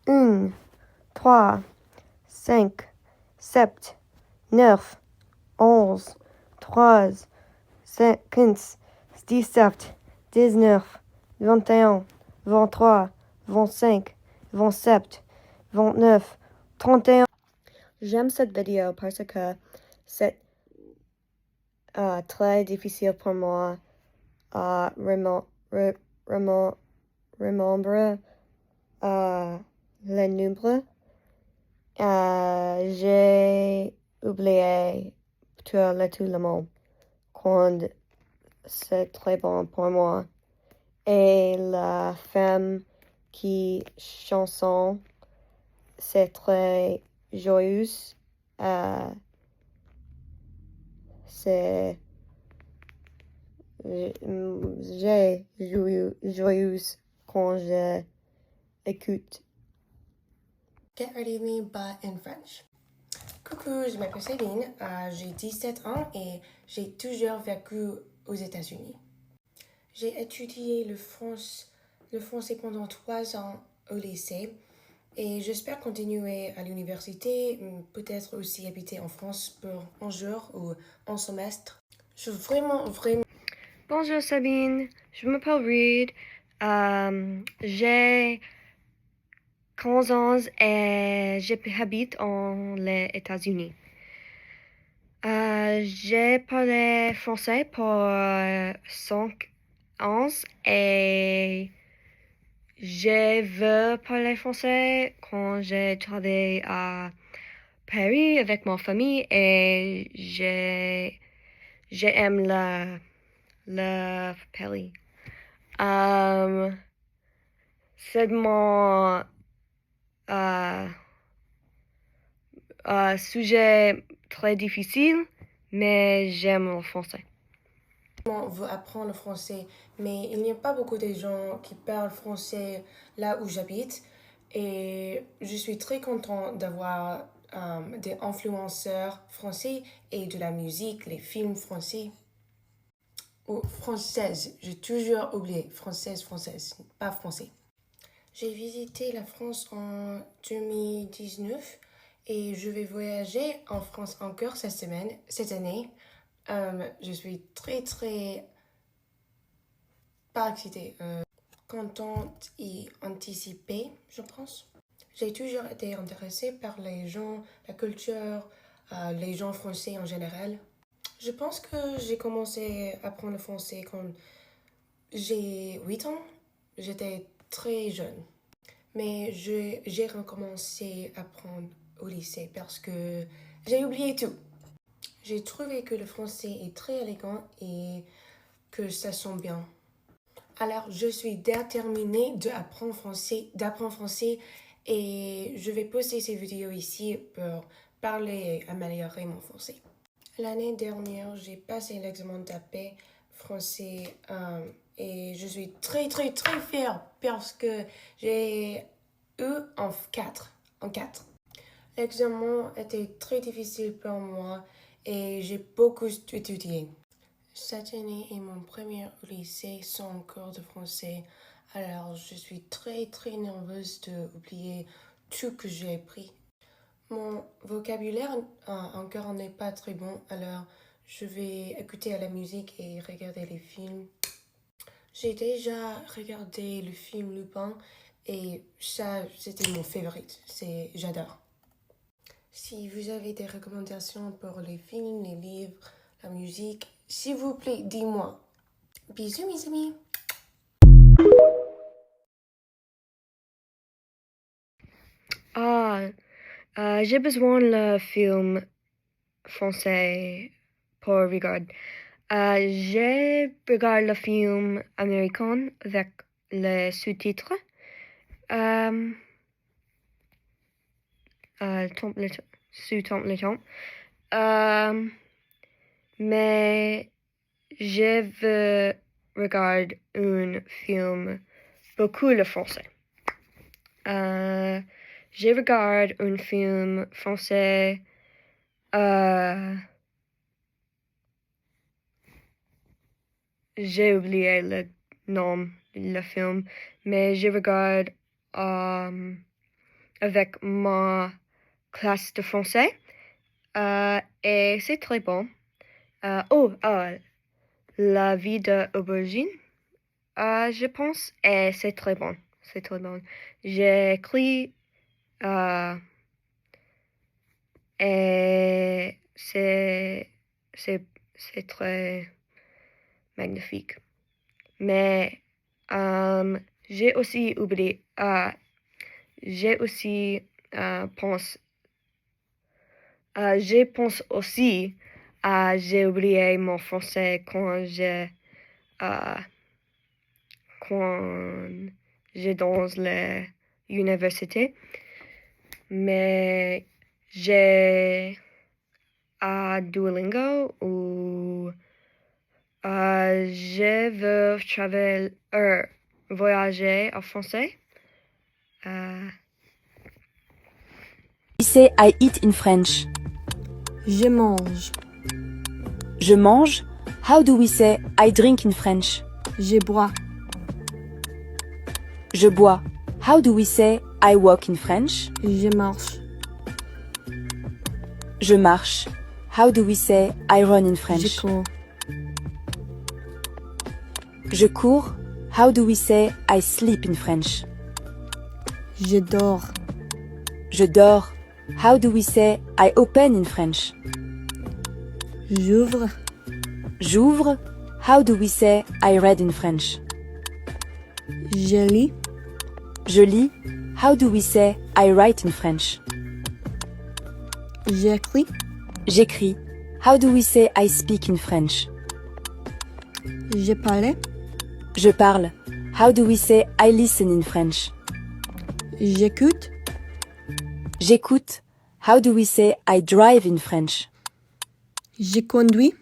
1, 3, 5, 7, 9, 11, 13, 15, 17, 19, 21, 23, 25, 27, 29, 31. J'aime cette vidéo parce que c'est très difficile pour moi à remembrer les nombres. J'ai oublié tout le monde quand c'est très bon pour moi. Et la femme qui chanson, c'est très joyeuse. J'ai joyeuse quand j'écoute. Get Ready With Me, but in French. Coucou, je m'appelle Céline, j'ai 17 ans et j'ai toujours vécu aux États-Unis. J'ai étudié le français pendant 3 ans au lycée et j'espère continuer à l'université, peut-être aussi habiter en France pour un jour ou un semestre. Je veux vraiment... Bonjour Sabine, je m'appelle Reed. J'ai 15 ans et j'habite les États-Unis. J'ai parlé français pour 5 ans et je veux parler français quand j'ai travaillé à Paris avec ma famille et j'aime le pays. C'est mon sujet très difficile, mais j'aime le français. On veut apprendre le français, mais il n'y a pas beaucoup de gens qui parlent français là où j'habite. Et je suis très contente d'avoir des influenceurs français et de la musique, les films français. Ou française, j'ai toujours oublié. Française, pas français. J'ai visité la France en 2019 et je vais voyager en France encore cette année. Je suis très pas excitée, contente et anticipée, je pense. J'ai toujours été intéressée par les gens, la culture, les gens français en général. Je pense que j'ai commencé à apprendre le français quand j'ai 8 ans. J'étais très jeune. Mais j'ai recommencé à apprendre au lycée parce que j'ai oublié tout. J'ai trouvé que le français est très élégant et que ça sonne bien. Alors, je suis déterminée d'apprendre français et je vais poster ces vidéos ici pour parler et améliorer mon français. L'année dernière, j'ai passé l'examen d'AP français et je suis très fière parce que j'ai eu en 4. L'examen était très difficile pour moi et j'ai beaucoup étudié. Cette année est mon premier au lycée sans cours de français, alors je suis très nerveuse d'oublier tout que j'ai appris. Mon vocabulaire encore n'est pas très bon, alors je vais écouter à la musique et regarder les films. J'ai déjà regardé le film Lupin et ça, c'était mon favorite. J'adore. Si vous avez des recommandations pour les films, les livres, la musique, s'il vous plaît, dis-moi. Bisous mes amis. J'ai besoin le film français pour regarder. J'ai regardé le film américain avec les sous-titres. Sous-titres le temps. Mais je veux regarder un film beaucoup le français. Je regarde un film français. J'ai oublié le nom du film, mais je regarde avec ma classe de français et c'est très bon. La vie d'aubergine, je pense, et c'est très bon. C'est très bon. J'ai écrit et c'est très magnifique. Mais j'ai aussi oublié, j'ai aussi pense aussi j'ai oublié mon français quand j'ai dans l'université. Mais j'ai Duolingo ou je veux voyager en français. We say I eat in French. Je mange. Je mange. How do we say I drink in French? Je bois. Je bois. How do we say I walk in French? Je marche. Je marche. How do we say I run in French? Je cours. Je cours. How do we say I sleep in French? Je dors. Je dors. How do we say I open in French? J'ouvre. J'ouvre. How do we say I read in French? Je lis. Je lis. How do we say I write in French? J'écris. J'écris. How do we say I speak in French? Je parle. Je parle. How do we say I listen in French? J'écoute. J'écoute. How do we say I drive in French? Je conduis.